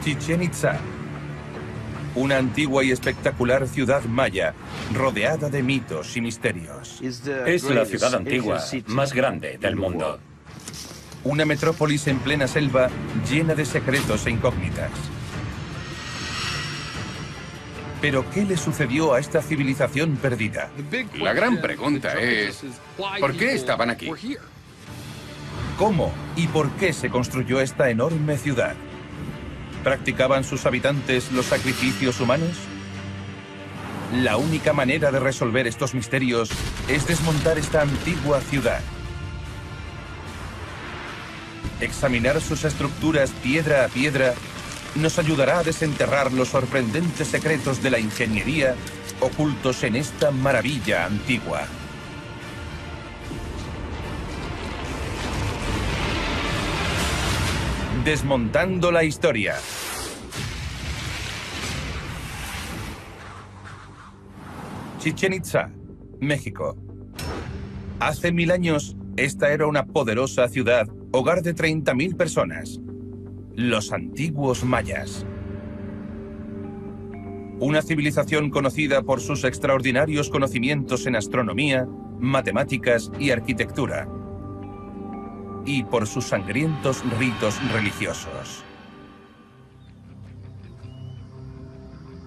Chichén Itzá, una antigua y espectacular ciudad maya rodeada de mitos y misterios. Es la ciudad antigua más grande del mundo. Una metrópolis en plena selva llena de secretos e incógnitas. ¿Pero qué le sucedió a esta civilización perdida? La gran pregunta es, ¿por qué estaban aquí? ¿Cómo y por qué se construyó esta enorme ciudad? ¿Practicaban sus habitantes los sacrificios humanos? La única manera de resolver estos misterios es desmontar esta antigua ciudad. Examinar sus estructuras piedra a piedra nos ayudará a desenterrar los sorprendentes secretos de la ingeniería ocultos en esta maravilla antigua. Desmontando la historia. Chichén Itzá, México. Hace 1000 años, esta era una poderosa ciudad, hogar de 30.000 personas. Los antiguos mayas. Una civilización conocida por sus extraordinarios conocimientos en astronomía, matemáticas y arquitectura. Y por sus sangrientos ritos religiosos.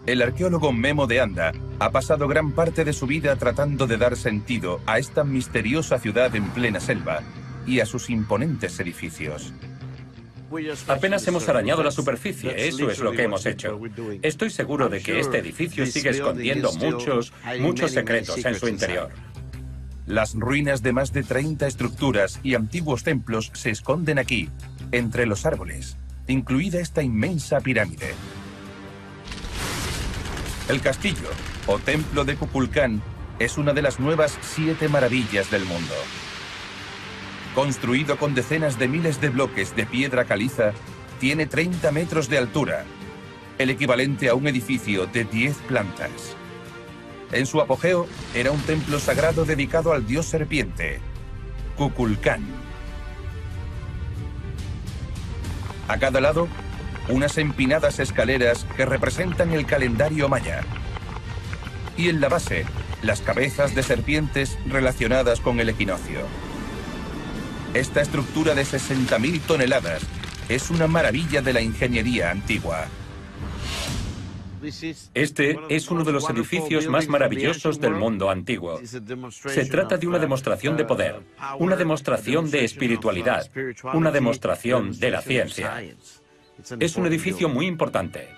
El arqueólogo Memo de Anda ha pasado gran parte de su vida tratando de dar sentido a esta misteriosa ciudad en plena selva y a sus imponentes edificios. Apenas hemos arañado la superficie, eso es lo que hemos hecho. Estoy seguro de que este edificio sigue escondiendo muchos secretos en su interior. Las ruinas de más de 30 estructuras y antiguos templos se esconden aquí, entre los árboles, incluida esta inmensa pirámide. El castillo, o templo de Kukulcán, es una de las nuevas 7 maravillas del mundo. Construido con decenas de miles de bloques de piedra caliza, tiene 30 metros de altura, el equivalente a un edificio de 10 plantas. En su apogeo, era un templo sagrado dedicado al dios serpiente, Kukulcán. A cada lado, unas empinadas escaleras que representan el calendario maya. Y en la base, las cabezas de serpientes relacionadas con el equinoccio. Esta estructura de 60.000 toneladas es una maravilla de la ingeniería antigua. Este es uno de los edificios más maravillosos del mundo antiguo. Se trata de una demostración de poder, una demostración de espiritualidad, una demostración de la ciencia. Es un edificio muy importante.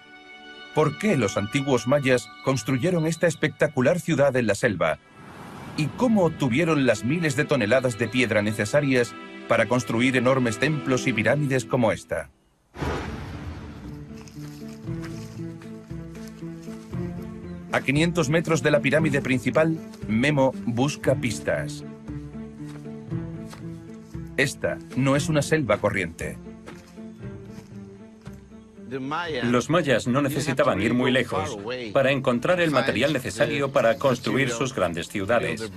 ¿Por qué los antiguos mayas construyeron esta espectacular ciudad en la selva? ¿Y cómo obtuvieron las miles de toneladas de piedra necesarias para construir enormes templos y pirámides como esta? A 500 metros de la pirámide principal, Memo busca pistas. Esta no es una selva corriente. Los mayas no necesitaban ir muy lejos para encontrar el material necesario para construir sus grandes ciudades.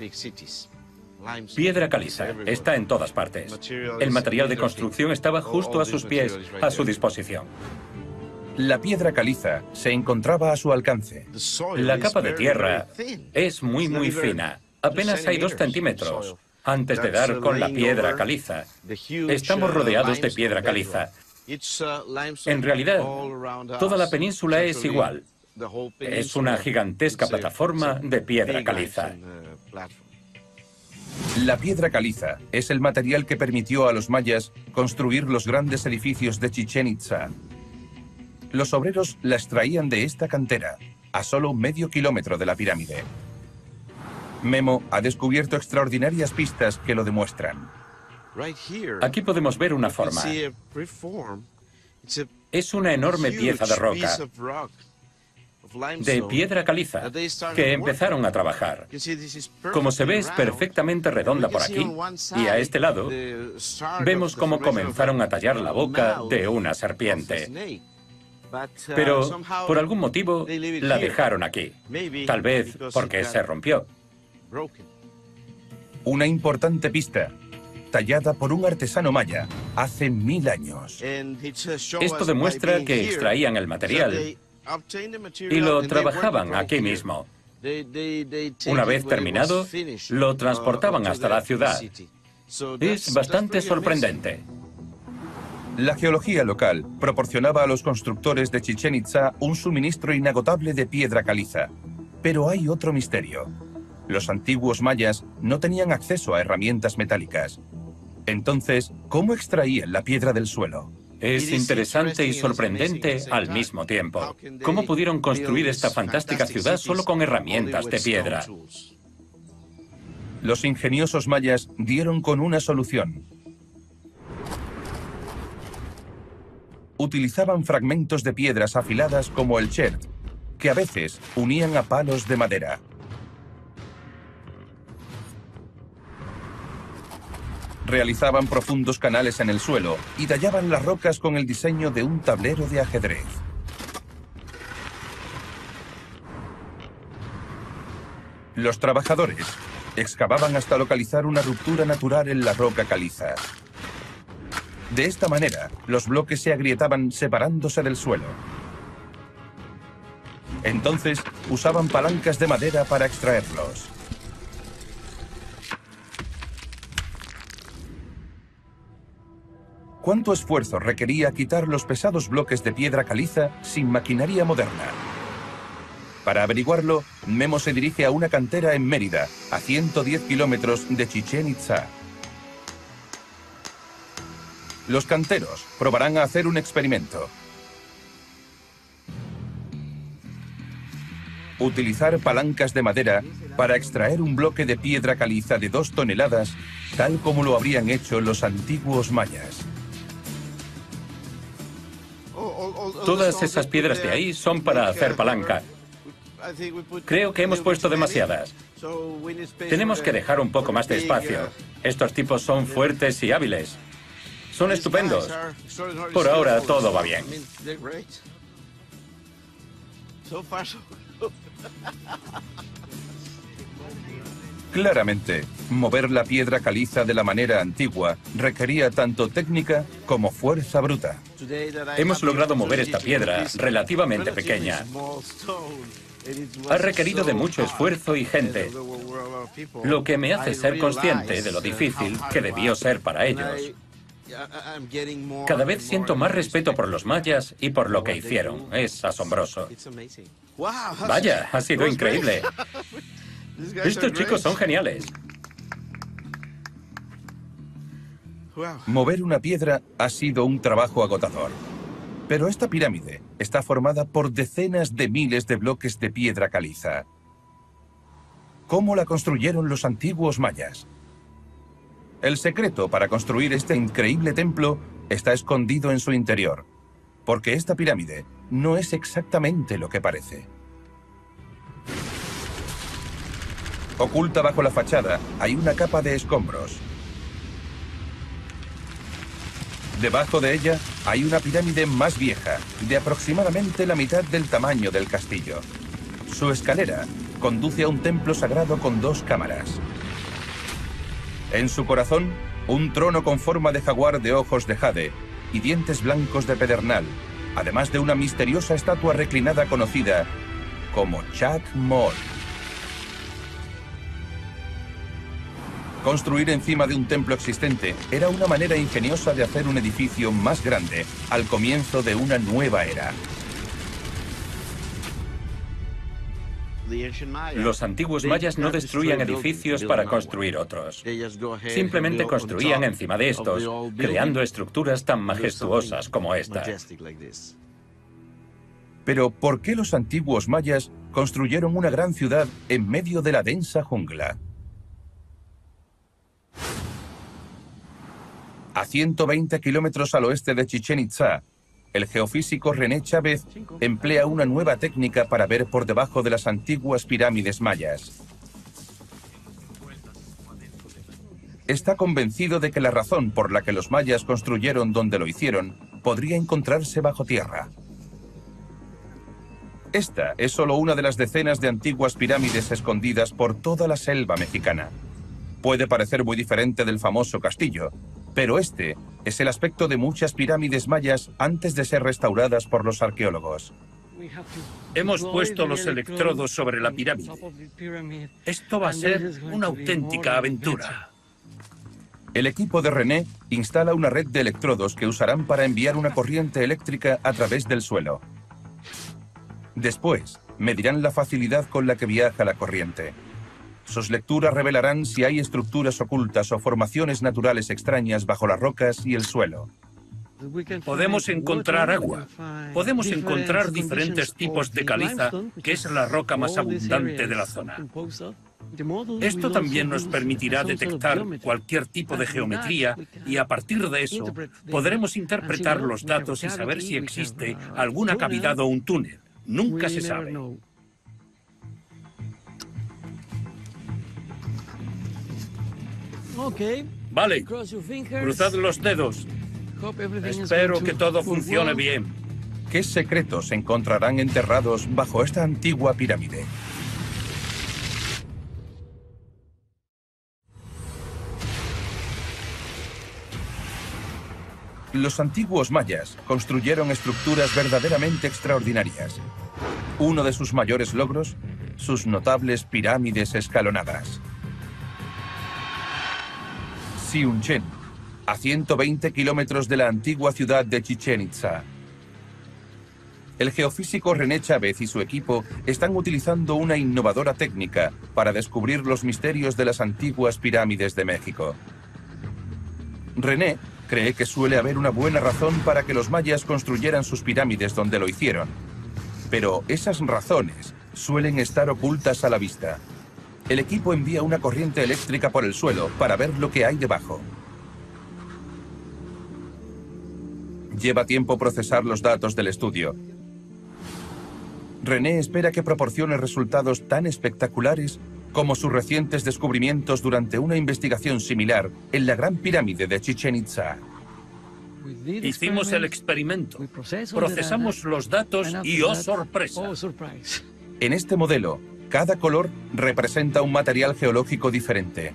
Piedra caliza está en todas partes. El material de construcción estaba justo a sus pies, a su disposición. La piedra caliza se encontraba a su alcance. La capa de tierra es muy fina, apenas hay 2 centímetros. Antes de dar con la piedra caliza, estamos rodeados de piedra caliza. En realidad, toda la península es igual. Es una gigantesca plataforma de piedra caliza. La piedra caliza es el material que permitió a los mayas construir los grandes edificios de Chichén Itzá. Los obreros la extraían de esta cantera, a solo medio kilómetro de la pirámide. Memo ha descubierto extraordinarias pistas que lo demuestran. Aquí podemos ver una forma. Es una enorme pieza de roca, de piedra caliza, que empezaron a trabajar. Como se ve, es perfectamente redonda por aquí, y a este lado vemos cómo comenzaron a tallar la boca de una serpiente. Pero, por algún motivo, la dejaron aquí. Tal vez porque se rompió. Una importante pista, tallada por un artesano maya hace 1000 años. Esto demuestra que extraían el material y lo trabajaban aquí mismo. Una vez terminado, lo transportaban hasta la ciudad. Es bastante sorprendente. La geología local proporcionaba a los constructores de Chichén Itzá un suministro inagotable de piedra caliza. Pero hay otro misterio. Los antiguos mayas no tenían acceso a herramientas metálicas. Entonces, ¿cómo extraían la piedra del suelo? Es interesante y sorprendente al mismo tiempo. ¿Cómo pudieron construir esta fantástica ciudad solo con herramientas de piedra? Los ingeniosos mayas dieron con una solución. Utilizaban fragmentos de piedras afiladas como el chert, que a veces unían a palos de madera. Realizaban profundos canales en el suelo y tallaban las rocas con el diseño de un tablero de ajedrez. Los trabajadores excavaban hasta localizar una ruptura natural en la roca caliza. De esta manera, los bloques se agrietaban separándose del suelo. Entonces, usaban palancas de madera para extraerlos. ¿Cuánto esfuerzo requería quitar los pesados bloques de piedra caliza sin maquinaria moderna? Para averiguarlo, Memo se dirige a una cantera en Mérida, a 110 kilómetros de Chichén Itzá. Los canteros probarán a hacer un experimento. Utilizar palancas de madera para extraer un bloque de piedra caliza de 2 toneladas, tal como lo habrían hecho los antiguos mayas. Todas esas piedras de ahí son para hacer palanca. Creo que hemos puesto demasiadas. Tenemos que dejar un poco más de espacio. Estos tipos son fuertes y hábiles. Son estupendos. Por ahora todo va bien. Claramente, mover la piedra caliza de la manera antigua requería tanto técnica como fuerza bruta. Hemos logrado mover esta piedra relativamente pequeña. Ha requerido de mucho esfuerzo y gente, lo que me hace ser consciente de lo difícil que debió ser para ellos. Cada vez siento más respeto por los mayas y por lo que hicieron. Es asombroso. Vaya, ha sido increíble. Estos chicos son geniales. Mover una piedra ha sido un trabajo agotador. Pero esta pirámide está formada por decenas de miles de bloques de piedra caliza. ¿Cómo la construyeron los antiguos mayas? El secreto para construir este increíble templo está escondido en su interior, porque esta pirámide no es exactamente lo que parece. Oculta bajo la fachada hay una capa de escombros. Debajo de ella hay una pirámide más vieja, de aproximadamente la mitad del tamaño del castillo. Su escalera conduce a un templo sagrado con 2 cámaras. En su corazón, un trono con forma de jaguar de ojos de jade y dientes blancos de pedernal, además de una misteriosa estatua reclinada conocida como Chak Mol. Construir encima de un templo existente era una manera ingeniosa de hacer un edificio más grande al comienzo de una nueva era. Los antiguos mayas no destruían edificios para construir otros. Simplemente construían encima de estos, creando estructuras tan majestuosas como esta. Pero, ¿por qué los antiguos mayas construyeron una gran ciudad en medio de la densa jungla. A 120 kilómetros al oeste de Chichén Itzá, el geofísico René Chávez emplea una nueva técnica para ver por debajo de las antiguas pirámides mayas. Está convencido de que la razón por la que los mayas construyeron donde lo hicieron podría encontrarse bajo tierra. Esta es solo una de las decenas de antiguas pirámides escondidas por toda la selva mexicana. Puede parecer muy diferente del famoso castillo, pero este es el aspecto de muchas pirámides mayas antes de ser restauradas por los arqueólogos. Hemos puesto los electrodos sobre la pirámide. Esto va a ser una auténtica aventura. El equipo de René instala una red de electrodos que usarán para enviar una corriente eléctrica a través del suelo. Después, medirán la facilidad con la que viaja la corriente. Sus lecturas revelarán si hay estructuras ocultas o formaciones naturales extrañas bajo las rocas y el suelo. Podemos encontrar agua. Podemos encontrar diferentes tipos de caliza, que es la roca más abundante de la zona. Esto también nos permitirá detectar cualquier tipo de geometría y a partir de eso podremos interpretar los datos y saber si existe alguna cavidad o un túnel. Nunca se sabe. Vale, cruzad los dedos. Espero que todo funcione bien. ¿Qué secretos se encontrarán enterrados bajo esta antigua pirámide? Los antiguos mayas construyeron estructuras verdaderamente extraordinarias. Uno de sus mayores logros, sus notables pirámides escalonadas. Siunchen, a 120 kilómetros de la antigua ciudad de Chichén Itzá. El geofísico René Chávez y su equipo están utilizando una innovadora técnica para descubrir los misterios de las antiguas pirámides de México. René cree que suele haber una buena razón para que los mayas construyeran sus pirámides donde lo hicieron. Pero esas razones suelen estar ocultas a la vista. El equipo envía una corriente eléctrica por el suelo para ver lo que hay debajo. Lleva tiempo procesar los datos del estudio. René espera que proporcione resultados tan espectaculares como sus recientes descubrimientos durante una investigación similar en la Gran Pirámide de Chichén Itzá. Hicimos el experimento, procesamos los datos y ¡oh sorpresa! En este modelo, cada color representa un material geológico diferente.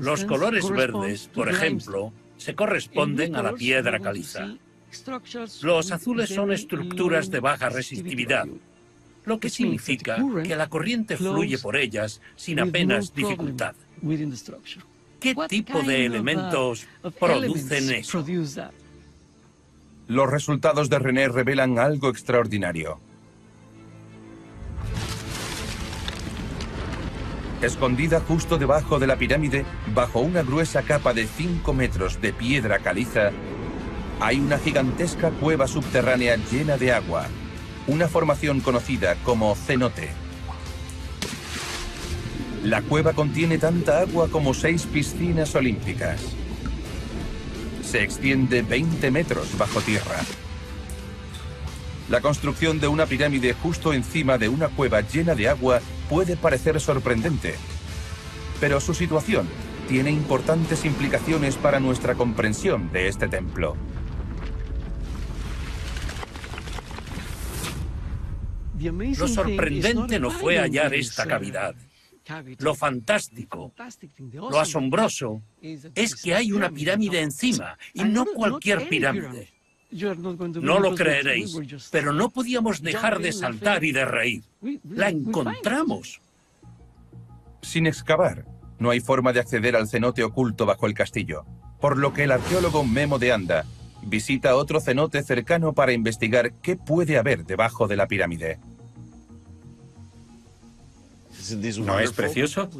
Los colores verdes, por ejemplo, se corresponden a la piedra caliza. Los azules son estructuras de baja resistividad, lo que significa que la corriente fluye por ellas sin apenas dificultad. ¿Qué tipo de elementos producen eso? Los resultados de René revelan algo extraordinario. Escondida justo debajo de la pirámide, bajo una gruesa capa de 5 metros de piedra caliza, hay una gigantesca cueva subterránea llena de agua, una formación conocida como cenote. La cueva contiene tanta agua como 6 piscinas olímpicas. Se extiende 20 metros bajo tierra. La construcción de una pirámide justo encima de una cueva llena de agua puede parecer sorprendente, pero su situación tiene importantes implicaciones para nuestra comprensión de este templo. Lo sorprendente no fue hallar esta cavidad. Lo fantástico, lo asombroso, es que hay una pirámide encima, y no cualquier pirámide. No lo creeréis, pero no podíamos dejar de saltar y de reír. ¡La encontramos! Sin excavar, no hay forma de acceder al cenote oculto bajo el castillo, por lo que el arqueólogo Memo de Anda visita otro cenote cercano para investigar qué puede haber debajo de la pirámide. ¿No es precioso?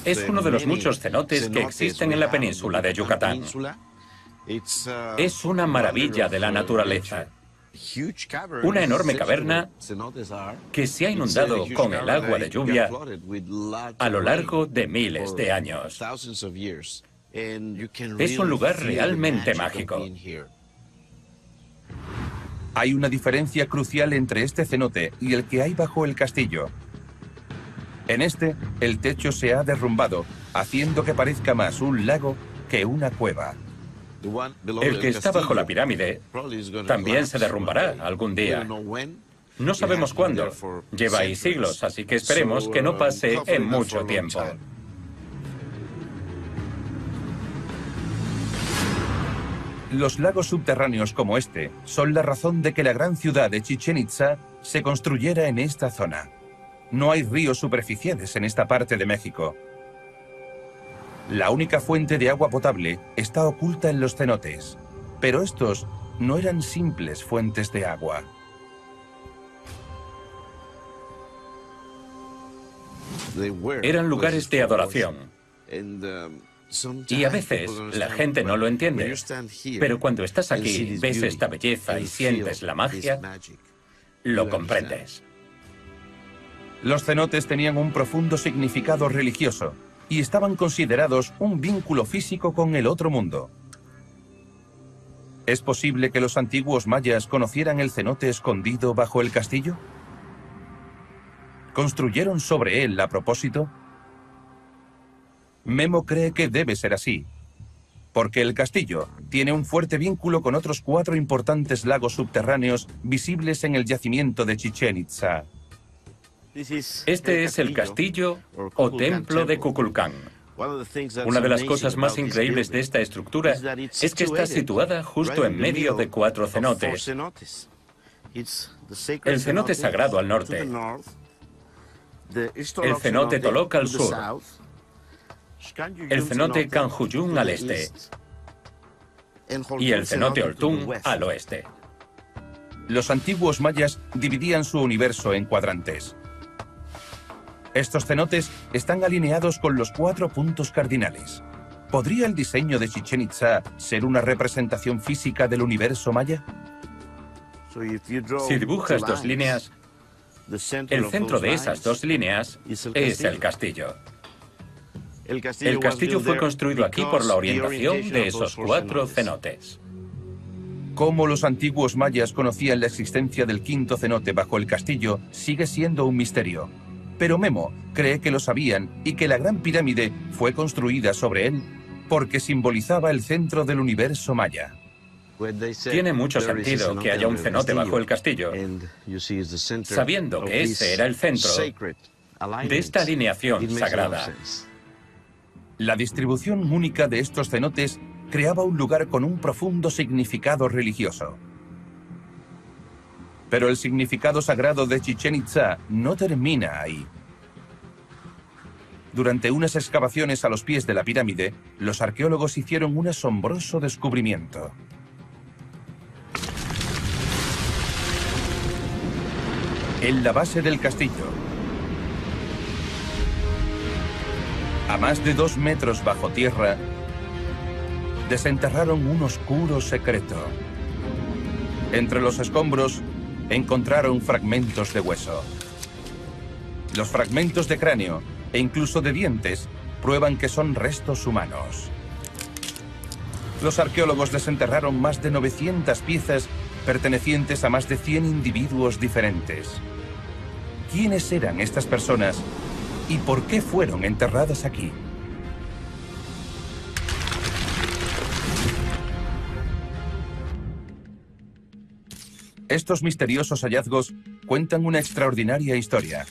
Es uno de los muchos cenotes que existen en la península de Yucatán. Es una maravilla de la naturaleza. Una enorme caverna que se ha inundado con el agua de lluvia a lo largo de miles de años. Es un lugar realmente mágico. Hay una diferencia crucial entre este cenote y el que hay bajo el castillo. En este, el techo se ha derrumbado, haciendo que parezca más un lago que una cueva. El que está bajo la pirámide también se derrumbará algún día. No sabemos cuándo. Lleva ahí siglos, así que esperemos que no pase en mucho tiempo. Los lagos subterráneos como este son la razón de que la gran ciudad de Chichén Itzá se construyera en esta zona. No hay ríos superficiales en esta parte de México. La única fuente de agua potable está oculta en los cenotes, pero estos no eran simples fuentes de agua. Eran lugares de adoración. Y a veces la gente no lo entiende, pero cuando estás aquí, ves esta belleza y sientes la magia, lo comprendes. Los cenotes tenían un profundo significado religioso y estaban considerados un vínculo físico con el otro mundo. ¿Es posible que los antiguos mayas conocieran el cenote escondido bajo el castillo? ¿Construyeron sobre él a propósito? Memo cree que debe ser así, porque el castillo tiene un fuerte vínculo con otros 4 importantes lagos subterráneos visibles en el yacimiento de Chichén Itzá. Este es el castillo o templo de Kukulcán. Una de las cosas más increíbles de esta estructura es que está situada justo en medio de 4 cenotes. El cenote sagrado al norte, el cenote Tolok al sur, el cenote Kanjuyún al este y el cenote Oltún al oeste. Los antiguos mayas dividían su universo en cuadrantes. Estos cenotes están alineados con los 4 puntos cardinales. ¿Podría el diseño de Chichén Itzá ser una representación física del universo maya? Si dibujas 2 líneas, el centro de esas 2 líneas es el castillo. El castillo fue construido aquí por la orientación de esos 4 cenotes. Cómo los antiguos mayas conocían la existencia del 5.º cenote bajo el castillo sigue siendo un misterio. Pero Memo cree que lo sabían y que la Gran Pirámide fue construida sobre él porque simbolizaba el centro del universo maya. Tiene mucho sentido que haya un cenote bajo el castillo, sabiendo que ese era el centro de esta alineación sagrada. La distribución única de estos cenotes creaba un lugar con un profundo significado religioso. Pero el significado sagrado de Chichén Itzá no termina ahí. Durante unas excavaciones a los pies de la pirámide, los arqueólogos hicieron un asombroso descubrimiento. En la base del castillo, a más de 2 metros bajo tierra, desenterraron un oscuro secreto. Entre los escombros encontraron fragmentos de hueso. Los fragmentos de cráneo e incluso de dientes prueban que son restos humanos. Los arqueólogos desenterraron más de 900 piezas pertenecientes a más de 100 individuos diferentes. ¿Quiénes eran estas personas y por qué fueron enterradas aquí? Estos misteriosos hallazgos cuentan una extraordinaria historia.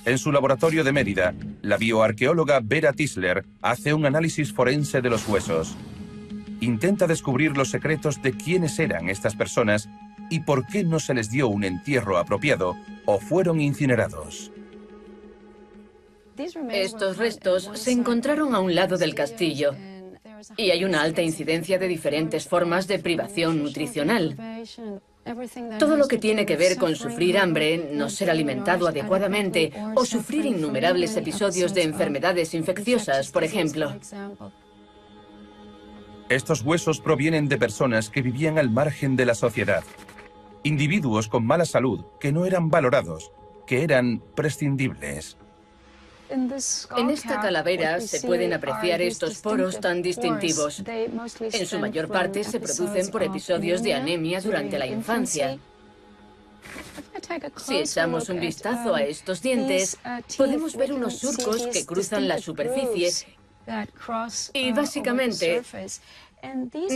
En su laboratorio de Mérida, la bioarqueóloga Vera Tisler hace un análisis forense de los huesos. Intenta descubrir los secretos de quiénes eran estas personas y por qué no se les dio un entierro apropiado o fueron incinerados. Estos restos se encontraron a un lado del castillo y hay una alta incidencia de diferentes formas de privación nutricional. Todo lo que tiene que ver con sufrir hambre, no ser alimentado adecuadamente o sufrir innumerables episodios de enfermedades infecciosas, por ejemplo. Estos huesos provienen de personas que vivían al margen de la sociedad. Individuos con mala salud que no eran valorados, que eran prescindibles. En esta calavera se pueden apreciar estos poros tan distintivos. En su mayor parte se producen por episodios de anemia durante la infancia. Si echamos un vistazo a estos dientes, podemos ver unos surcos que cruzan la superficie y básicamente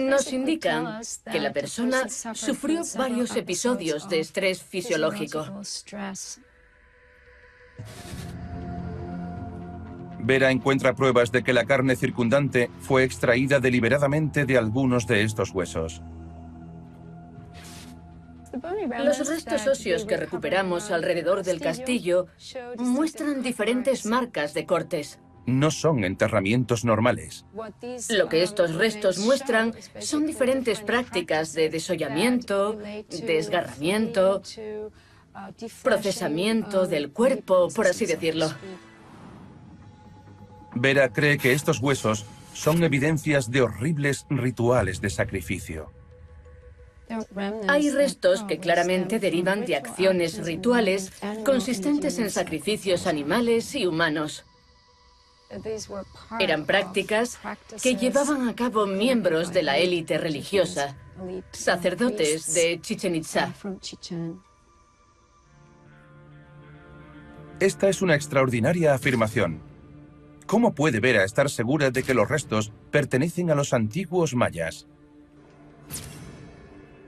nos indican que la persona sufrió varios episodios de estrés fisiológico. Vera encuentra pruebas de que la carne circundante fue extraída deliberadamente de algunos de estos huesos. Los restos óseos que recuperamos alrededor del castillo muestran diferentes marcas de cortes. No son enterramientos normales. Lo que estos restos muestran son diferentes prácticas de desollamiento, desgarramiento, procesamiento del cuerpo, por así decirlo. Vera cree que estos huesos son evidencias de horribles rituales de sacrificio. Hay restos que claramente derivan de acciones rituales consistentes en sacrificios animales y humanos. Eran prácticas que llevaban a cabo miembros de la élite religiosa, sacerdotes de Chichén Itzá. Esta es una extraordinaria afirmación. ¿Cómo puede Vera estar segura de que los restos pertenecen a los antiguos mayas?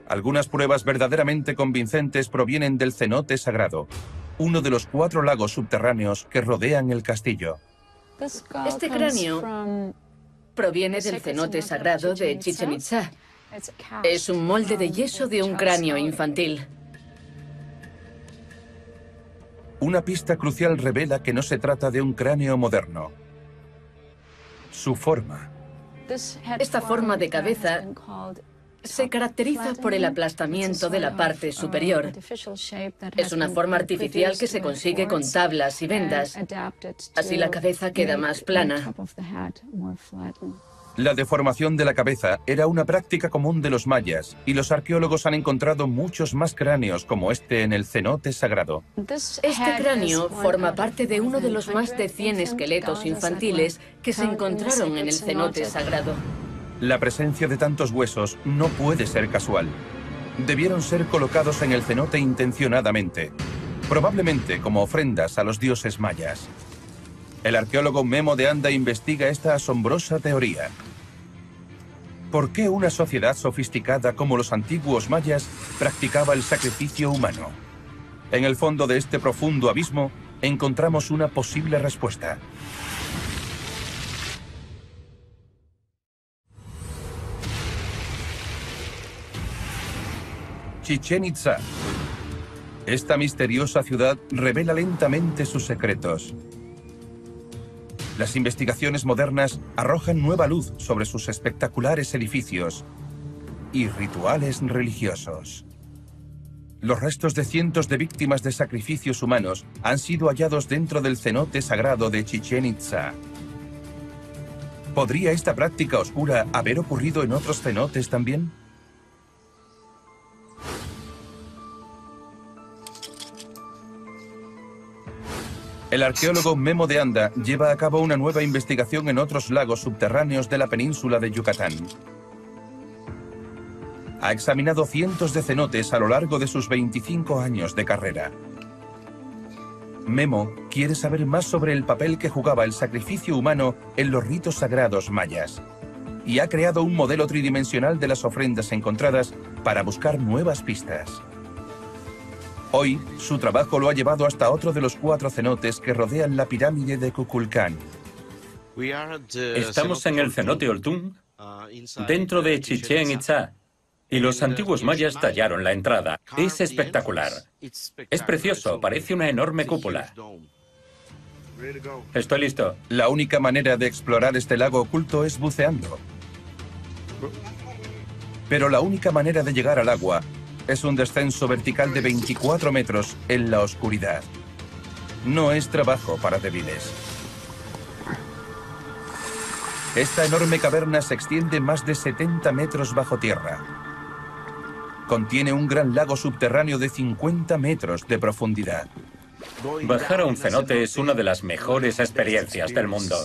Algunas pruebas verdaderamente convincentes provienen del cenote sagrado, uno de los 4 lagos subterráneos que rodean el castillo. Este cráneo proviene del cenote sagrado de Chichén Itzá. Es un molde de yeso de un cráneo infantil. Una pista crucial revela que no se trata de un cráneo moderno. Su forma. Esta forma de cabeza se caracteriza por el aplastamiento de la parte superior. Es una forma artificial que se consigue con tablas y vendas. Así la cabeza queda más plana. La deformación de la cabeza era una práctica común de los mayas, y los arqueólogos han encontrado muchos más cráneos como este en el cenote sagrado. Este cráneo forma parte de uno de los más de 100 esqueletos infantiles que se encontraron en el cenote sagrado. La presencia de tantos huesos no puede ser casual. Debieron ser colocados en el cenote intencionadamente, probablemente como ofrendas a los dioses mayas. El arqueólogo Memo de Anda investiga esta asombrosa teoría. ¿Por qué una sociedad sofisticada como los antiguos mayas practicaba el sacrificio humano? En el fondo de este profundo abismo encontramos una posible respuesta. Chichén Itzá. Esta misteriosa ciudad revela lentamente sus secretos. Las investigaciones modernas arrojan nueva luz sobre sus espectaculares edificios y rituales religiosos. Los restos de cientos de víctimas de sacrificios humanos han sido hallados dentro del cenote sagrado de Chichén Itzá. ¿Podría esta práctica oscura haber ocurrido en otros cenotes también? El arqueólogo Memo de Anda lleva a cabo una nueva investigación en otros lagos subterráneos de la península de Yucatán. Ha examinado cientos de cenotes a lo largo de sus 25 años de carrera. Memo quiere saber más sobre el papel que jugaba el sacrificio humano en los ritos sagrados mayas, y ha creado un modelo tridimensional de las ofrendas encontradas para buscar nuevas pistas. Hoy, su trabajo lo ha llevado hasta otro de los 4 cenotes que rodean la pirámide de Kukulcán. Estamos en el cenote Oltún, dentro de Chichén Itzá, y los antiguos mayas tallaron la entrada. Es espectacular. Es precioso, parece una enorme cúpula. Estoy listo. La única manera de explorar este lago oculto es buceando. Pero la única manera de llegar al agua es un descenso vertical de 24 metros en la oscuridad. No es trabajo para débiles. Esta enorme caverna se extiende más de 70 metros bajo tierra. Contiene un gran lago subterráneo de 50 metros de profundidad. Bajar a un cenote es una de las mejores experiencias del mundo.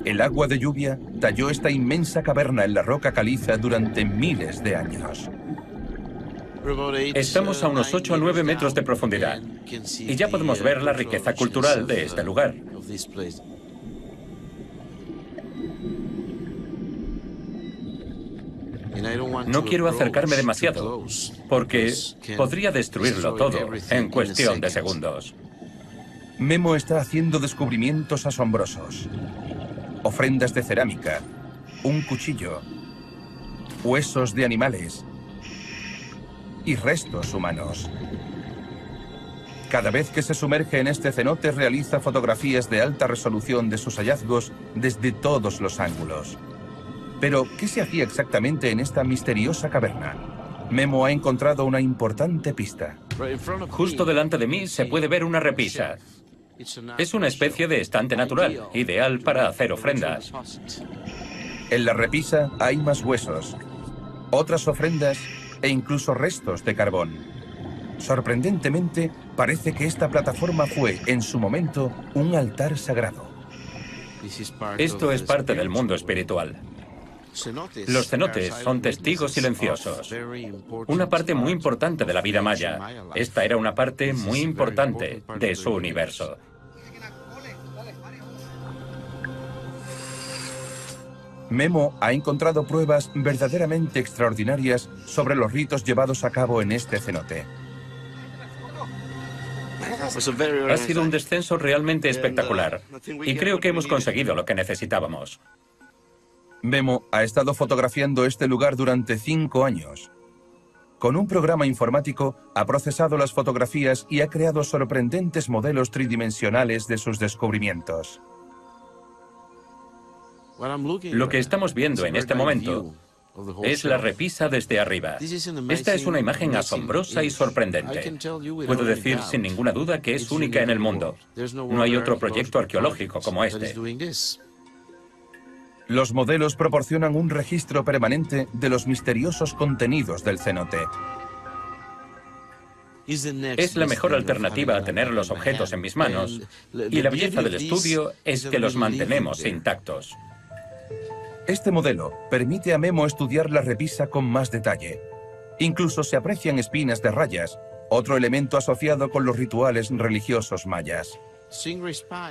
El agua de lluvia talló esta inmensa caverna en la roca caliza durante miles de años. Estamos a unos 8 a 9 metros de profundidad y ya podemos ver la riqueza cultural de este lugar. No quiero acercarme demasiado, porque podría destruirlo todo en cuestión de segundos. Memo está haciendo descubrimientos asombrosos. Ofrendas de cerámica, un cuchillo, huesos de animales y restos humanos. Cada vez que se sumerge en este cenote realiza fotografías de alta resolución de sus hallazgos desde todos los ángulos. Pero, ¿qué se hacía exactamente en esta misteriosa caverna? Memo ha encontrado una importante pista. Justo delante de mí se puede ver una repisa. Es una especie de estante natural, ideal para hacer ofrendas. En la repisa hay más huesos, otras ofrendas e incluso restos de carbón. Sorprendentemente, parece que esta plataforma fue, en su momento, un altar sagrado. Esto es parte del mundo espiritual. Los cenotes son testigos silenciosos. Una parte muy importante de la vida maya. Esta era una parte muy importante de su universo. Memo ha encontrado pruebas verdaderamente extraordinarias sobre los ritos llevados a cabo en este cenote. Ha sido un descenso realmente espectacular y creo que hemos conseguido lo que necesitábamos. Memo ha estado fotografiando este lugar durante 5 años. Con un programa informático ha procesado las fotografías y ha creado sorprendentes modelos tridimensionales de sus descubrimientos. Lo que estamos viendo en este momento es la repisa desde arriba. Esta es una imagen asombrosa y sorprendente. Puedo decir sin ninguna duda que es única en el mundo. No hay otro proyecto arqueológico como este. Los modelos proporcionan un registro permanente de los misteriosos contenidos del cenote. Es la mejor alternativa a tener los objetos en mis manos, y la belleza del estudio es que los mantenemos intactos. Este modelo permite a Memo estudiar la repisa con más detalle. Incluso se aprecian espinas de rayas, otro elemento asociado con los rituales religiosos mayas.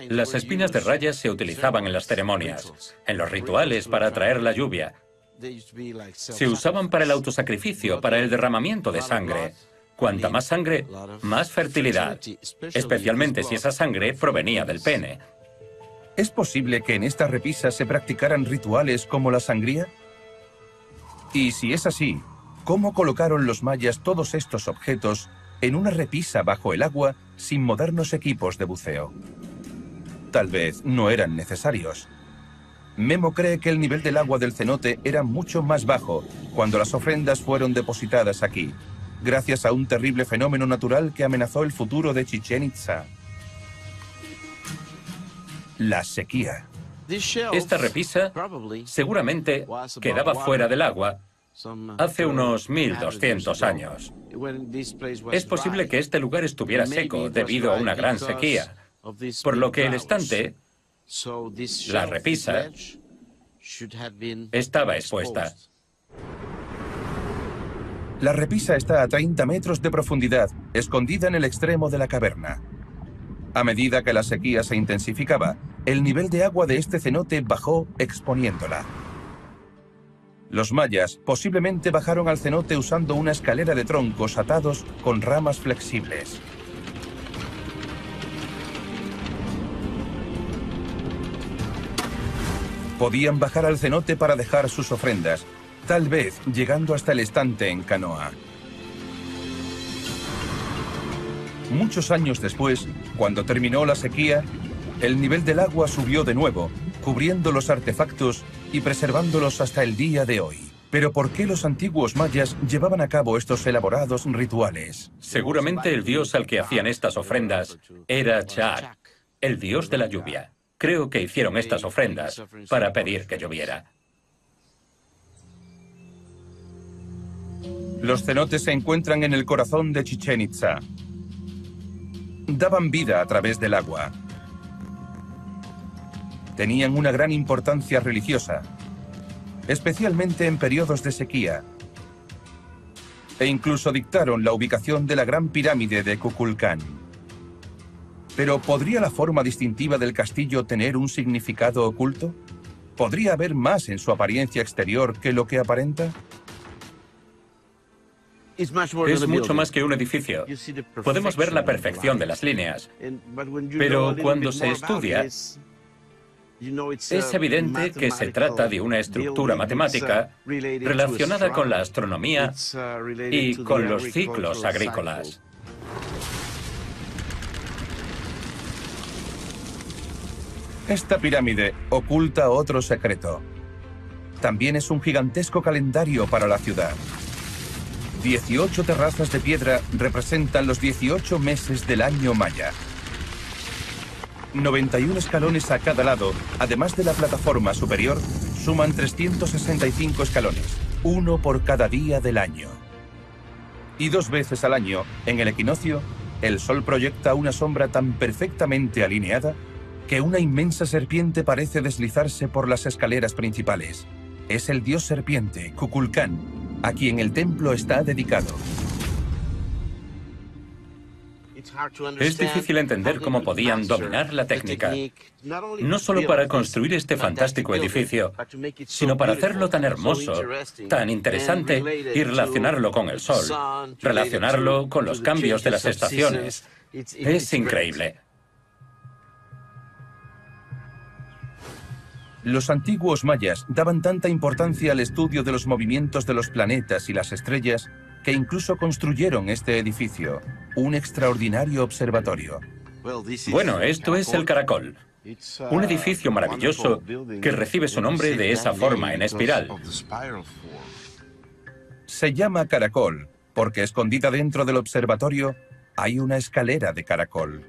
Las espinas de rayas se utilizaban en las ceremonias, en los rituales para atraer la lluvia. Se usaban para el autosacrificio, para el derramamiento de sangre. Cuanta más sangre, más fertilidad, especialmente si esa sangre provenía del pene. ¿Es posible que en esta repisa se practicaran rituales como la sangría? Y si es así, ¿cómo colocaron los mayas todos estos objetos en una repisa bajo el agua sin modernos equipos de buceo? Tal vez no eran necesarios. Memo cree que el nivel del agua del cenote era mucho más bajo cuando las ofrendas fueron depositadas aquí, gracias a un terrible fenómeno natural que amenazó el futuro de Chichén Itzá: la sequía. Esta repisa seguramente quedaba fuera del agua hace unos 1200 años. Es posible que este lugar estuviera seco debido a una gran sequía, por lo que el estante, la repisa, estaba expuesta. La repisa está a 30 metros de profundidad, escondida en el extremo de la caverna. A medida que la sequía se intensificaba, el nivel de agua de este cenote bajó exponiéndola. Los mayas posiblemente bajaron al cenote usando una escalera de troncos atados con ramas flexibles. Podían bajar al cenote para dejar sus ofrendas, tal vez llegando hasta el estante en canoa. Muchos años después, cuando terminó la sequía, el nivel del agua subió de nuevo, cubriendo los artefactos y preservándolos hasta el día de hoy. Pero ¿por qué los antiguos mayas llevaban a cabo estos elaborados rituales? Seguramente el dios al que hacían estas ofrendas era Chaac, el dios de la lluvia. Creo que hicieron estas ofrendas para pedir que lloviera. Los cenotes se encuentran en el corazón de Chichén Itzá. Daban vida a través del agua. Tenían una gran importancia religiosa, especialmente en periodos de sequía, e incluso dictaron la ubicación de la gran pirámide de Kukulcán. Pero ¿podría la forma distintiva del castillo tener un significado oculto? ¿Podría haber más en su apariencia exterior que lo que aparenta? Es mucho más que un edificio. Podemos ver la perfección de las líneas, pero cuando se estudia, es evidente que se trata de una estructura matemática relacionada con la astronomía y con los ciclos agrícolas. Esta pirámide oculta otro secreto. También es un gigantesco calendario para la ciudad. 18 terrazas de piedra representan los 18 meses del año maya. 91 escalones a cada lado, además de la plataforma superior, suman 365 escalones, uno por cada día del año. Y 2 veces al año, en el equinoccio, el sol proyecta una sombra tan perfectamente alineada que una inmensa serpiente parece deslizarse por las escaleras principales. Es el dios serpiente, Kukulcán, a quien el templo está dedicado. Es difícil entender cómo podían dominar la técnica, no solo para construir este fantástico edificio, sino para hacerlo tan hermoso, tan interesante y relacionarlo con el sol, relacionarlo con los cambios de las estaciones. Es increíble. Los antiguos mayas daban tanta importancia al estudio de los movimientos de los planetas y las estrellas que incluso construyeron este edificio, un extraordinario observatorio. Bueno, esto es el Caracol, un edificio maravilloso que recibe su nombre de esa forma en espiral. Se llama Caracol porque escondida dentro del observatorio hay una escalera de caracol.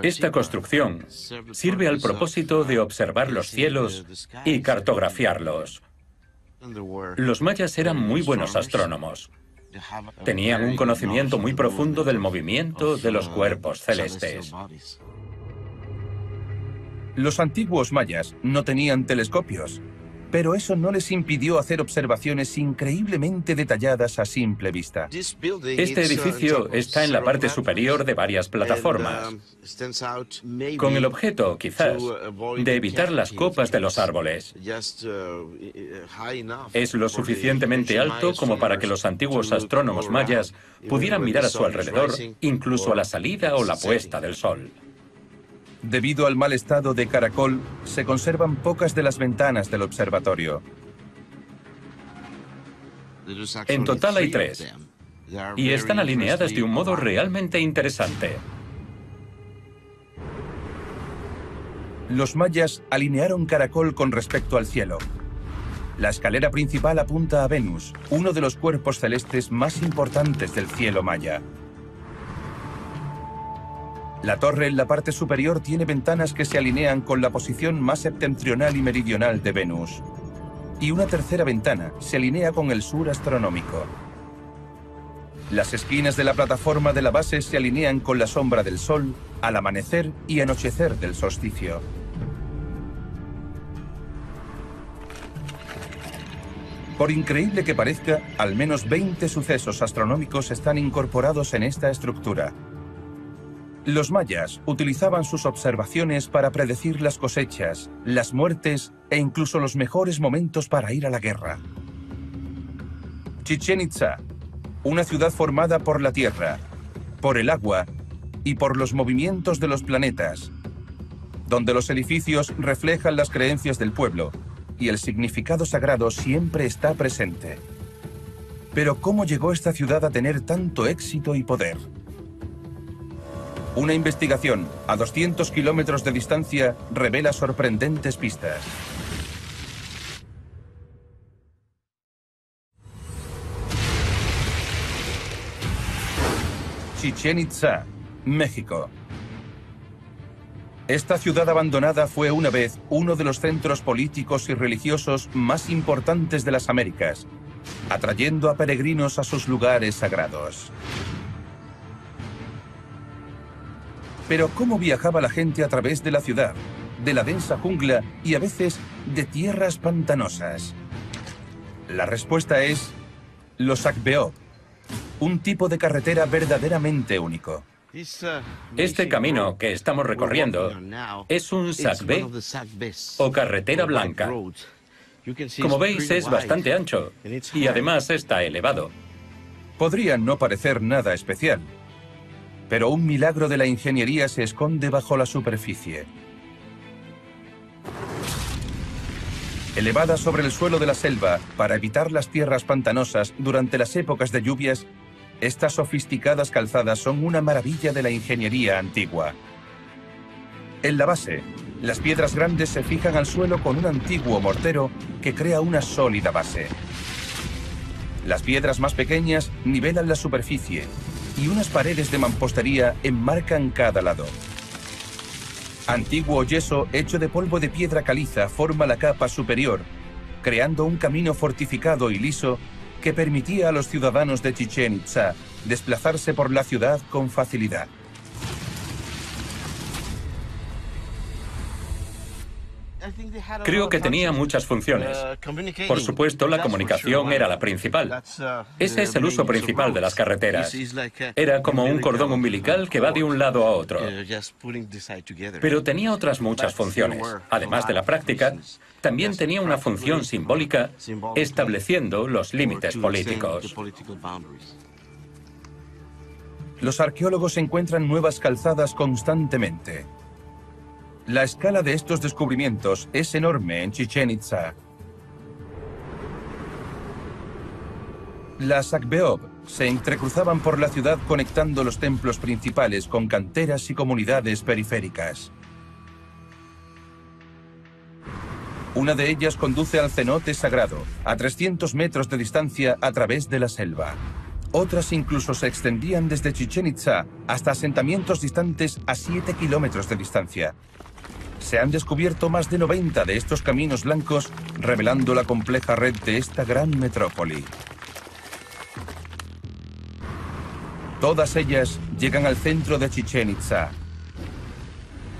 Esta construcción sirve al propósito de observar los cielos y cartografiarlos. Los mayas eran muy buenos astrónomos. Tenían un conocimiento muy profundo del movimiento de los cuerpos celestes. Los antiguos mayas no tenían telescopios, pero eso no les impidió hacer observaciones increíblemente detalladas a simple vista. Este edificio está en la parte superior de varias plataformas, con el objeto, quizás, de evitar las copas de los árboles. Es lo suficientemente alto como para que los antiguos astrónomos mayas pudieran mirar a su alrededor, incluso a la salida o la puesta del sol. Debido al mal estado de Caracol, se conservan pocas de las ventanas del observatorio. En total hay 3, y están alineadas de un modo realmente interesante. Los mayas alinearon Caracol con respecto al cielo. La escalera principal apunta a Venus, uno de los cuerpos celestes más importantes del cielo maya. La torre en la parte superior tiene ventanas que se alinean con la posición más septentrional y meridional de Venus. Y una tercera ventana se alinea con el sur astronómico. Las esquinas de la plataforma de la base se alinean con la sombra del sol al amanecer y anochecer del solsticio. Por increíble que parezca, al menos 20 sucesos astronómicos están incorporados en esta estructura. Los mayas utilizaban sus observaciones para predecir las cosechas, las muertes e incluso los mejores momentos para ir a la guerra. Chichén Itzá, una ciudad formada por la tierra, por el agua y por los movimientos de los planetas, donde los edificios reflejan las creencias del pueblo y el significado sagrado siempre está presente. Pero ¿cómo llegó esta ciudad a tener tanto éxito y poder? Una investigación a 200 kilómetros de distancia revela sorprendentes pistas. Chichén Itzá, México. Esta ciudad abandonada fue una vez uno de los centros políticos y religiosos más importantes de las Américas, atrayendo a peregrinos a sus lugares sagrados. Pero ¿cómo viajaba la gente a través de la ciudad, de la densa jungla y a veces de tierras pantanosas? La respuesta es los Akbeob, un tipo de carretera verdaderamente único. Este camino que estamos recorriendo es un Sakbe o carretera blanca. Como veis, es bastante ancho y además está elevado. Podría no parecer nada especial, pero un milagro de la ingeniería se esconde bajo la superficie. Elevada sobre el suelo de la selva para evitar las tierras pantanosas durante las épocas de lluvias, estas sofisticadas calzadas son una maravilla de la ingeniería antigua. En la base, las piedras grandes se fijan al suelo con un antiguo mortero que crea una sólida base. Las piedras más pequeñas nivelan la superficie y unas paredes de mampostería enmarcan cada lado. Antiguo yeso hecho de polvo de piedra caliza forma la capa superior, creando un camino fortificado y liso que permitía a los ciudadanos de Chichén Itzá desplazarse por la ciudad con facilidad. Creo que tenía muchas funciones. Por supuesto, la comunicación era la principal. Ese es el uso principal de las carreteras. Era como un cordón umbilical que va de un lado a otro. Pero tenía otras muchas funciones. Además de la práctica, también tenía una función simbólica estableciendo los límites políticos. Los arqueólogos encuentran nuevas calzadas constantemente. La escala de estos descubrimientos es enorme en Chichén Itzá. Las Akbeob se entrecruzaban por la ciudad conectando los templos principales con canteras y comunidades periféricas. Una de ellas conduce al cenote sagrado, a 300 metros de distancia a través de la selva. Otras incluso se extendían desde Chichén Itzá hasta asentamientos distantes a 7 kilómetros de distancia. Se han descubierto más de 90 de estos caminos blancos, revelando la compleja red de esta gran metrópoli. Todas ellas llegan al centro de Chichén Itzá.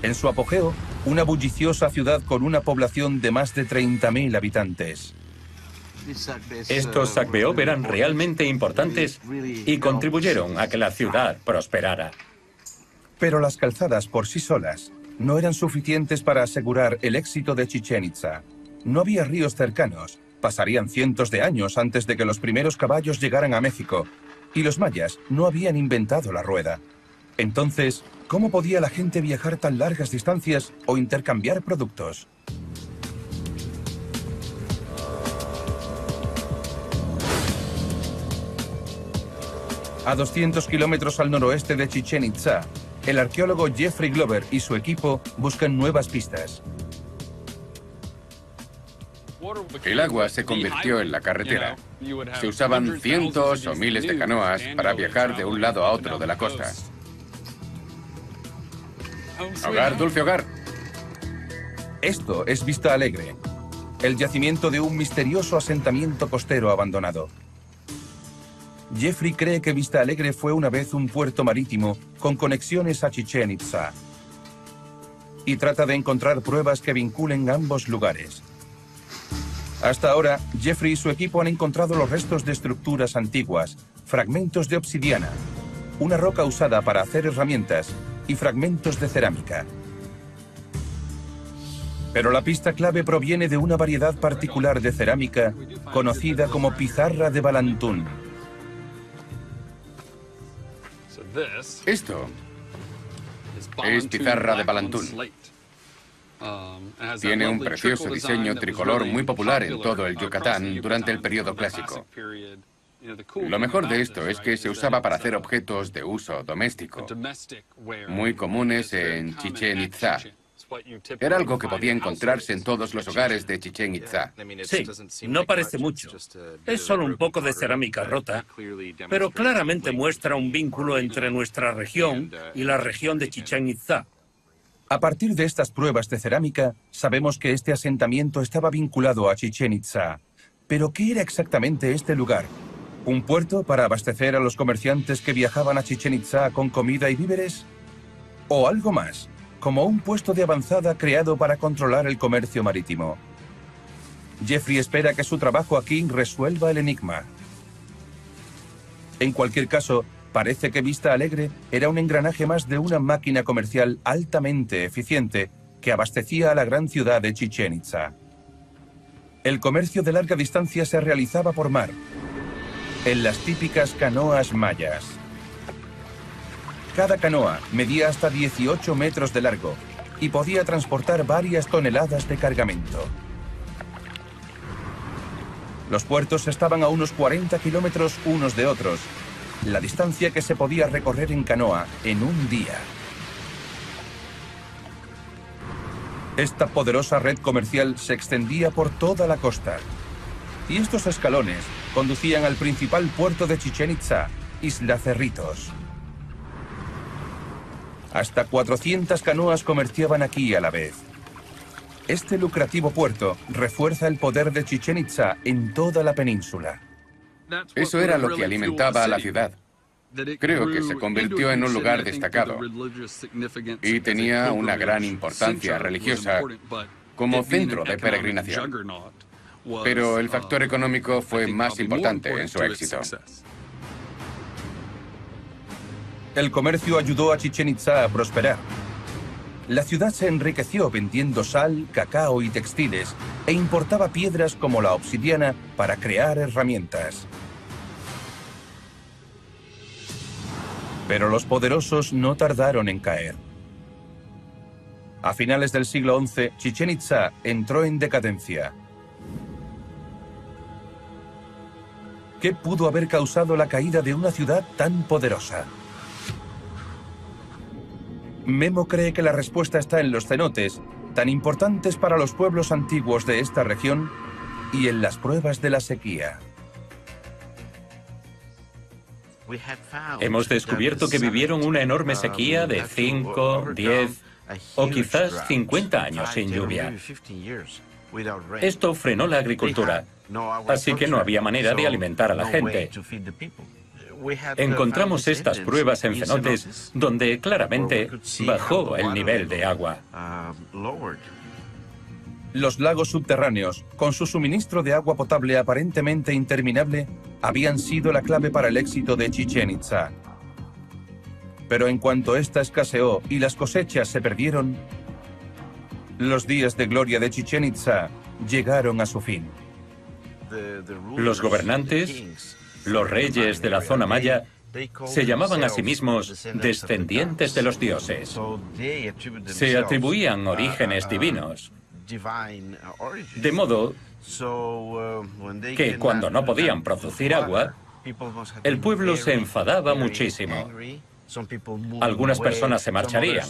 En su apogeo, una bulliciosa ciudad con una población de más de 30.000 habitantes. Estos Akbeob eran realmente importantes y contribuyeron a que la ciudad prosperara. Pero las calzadas por sí solas no eran suficientes para asegurar el éxito de Chichén Itzá. No había ríos cercanos, pasarían cientos de años antes de que los primeros caballos llegaran a México, y los mayas no habían inventado la rueda. Entonces, ¿cómo podía la gente viajar tan largas distancias o intercambiar productos? A 200 kilómetros al noroeste de Chichén Itzá, el arqueólogo Jeffrey Glover y su equipo buscan nuevas pistas. El agua se convirtió en la carretera. Se usaban cientos o miles de canoas para viajar de un lado a otro de la costa. Hogar, dulce hogar. Esto es Vista Alegre, el yacimiento de un misterioso asentamiento costero abandonado. Jeffrey cree que Vista Alegre fue una vez un puerto marítimo con conexiones a Chichén Itzá. Y trata de encontrar pruebas que vinculen ambos lugares. Hasta ahora, Jeffrey y su equipo han encontrado los restos de estructuras antiguas, fragmentos de obsidiana, una roca usada para hacer herramientas y fragmentos de cerámica. Pero la pista clave proviene de una variedad particular de cerámica conocida como pizarra de Balantún. Esto es pizarra de Balantún. Tiene un precioso diseño tricolor muy popular en todo el Yucatán durante el periodo clásico. Lo mejor de esto es que se usaba para hacer objetos de uso doméstico, muy comunes en Chichén Itzá. Era algo que podía encontrarse en todos los hogares de Chichén Itzá. Sí, no parece mucho. Es solo un poco de cerámica rota, pero claramente muestra un vínculo entre nuestra región y la región de Chichén Itzá. A partir de estas pruebas de cerámica, sabemos que este asentamiento estaba vinculado a Chichén Itzá. ¿Pero qué era exactamente este lugar? ¿Un puerto para abastecer a los comerciantes que viajaban a Chichén Itzá con comida y víveres? ¿O algo más, como un puesto de avanzada creado para controlar el comercio marítimo? Jeffrey espera que su trabajo aquí resuelva el enigma. En cualquier caso, parece que Vista Alegre era un engranaje más de una máquina comercial altamente eficiente que abastecía a la gran ciudad de Chichén Itzá. El comercio de larga distancia se realizaba por mar, en las típicas canoas mayas. Cada canoa medía hasta 18 metros de largo y podía transportar varias toneladas de cargamento. Los puertos estaban a unos 40 kilómetros unos de otros, la distancia que se podía recorrer en canoa en un día. Esta poderosa red comercial se extendía por toda la costa. Y estos escalones conducían al principal puerto de Chichén Itzá, Isla Cerritos. Hasta 400 canoas comerciaban aquí a la vez. Este lucrativo puerto refuerza el poder de Chichén Itzá en toda la península. Eso era lo que alimentaba a la ciudad. Creo que se convirtió en un lugar destacado y tenía una gran importancia religiosa como centro de peregrinación. Pero el factor económico fue más importante en su éxito. El comercio ayudó a Chichén Itzá a prosperar. La ciudad se enriqueció vendiendo sal, cacao y textiles e importaba piedras como la obsidiana para crear herramientas. Pero los poderosos no tardaron en caer. A finales del siglo XI, Chichén Itzá entró en decadencia. ¿Qué pudo haber causado la caída de una ciudad tan poderosa? Memo cree que la respuesta está en los cenotes, tan importantes para los pueblos antiguos de esta región, y en las pruebas de la sequía. Hemos descubierto que vivieron una enorme sequía de 5, 10 o quizás 50 años sin lluvia. Esto frenó la agricultura, así que no había manera de alimentar a la gente. Encontramos estas pruebas en cenotes donde claramente bajó el nivel de agua. Los lagos subterráneos, con su suministro de agua potable aparentemente interminable, habían sido la clave para el éxito de Chichén Itzá. Pero en cuanto ésta escaseó y las cosechas se perdieron, los días de gloria de Chichén Itzá llegaron a su fin. Los gobernantes, los reyes de la zona maya, se llamaban a sí mismos descendientes de los dioses. Se atribuían orígenes divinos. De modo que cuando no podían producir agua, el pueblo se enfadaba muchísimo. Algunas personas se marcharían,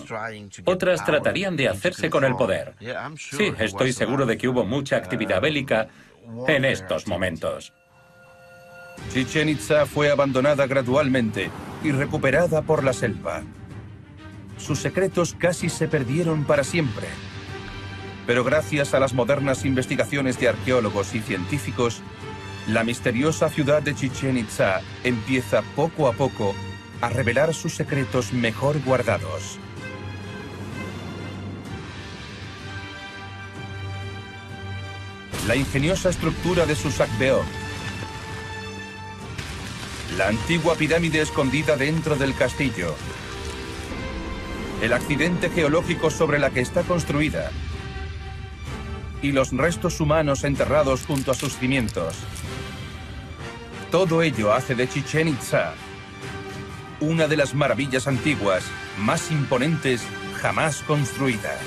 otras tratarían de hacerse con el poder. Sí, estoy seguro de que hubo mucha actividad bélica en estos momentos. Chichén Itzá fue abandonada gradualmente y recuperada por la selva. Sus secretos casi se perdieron para siempre. Pero gracias a las modernas investigaciones de arqueólogos y científicos, la misteriosa ciudad de Chichén Itzá empieza poco a poco a revelar sus secretos mejor guardados. La ingeniosa estructura de Susakbeok, la antigua pirámide escondida dentro del castillo, el accidente geológico sobre la que está construida y los restos humanos enterrados junto a sus cimientos. Todo ello hace de Chichén Itzá una de las maravillas antiguas más imponentes jamás construidas.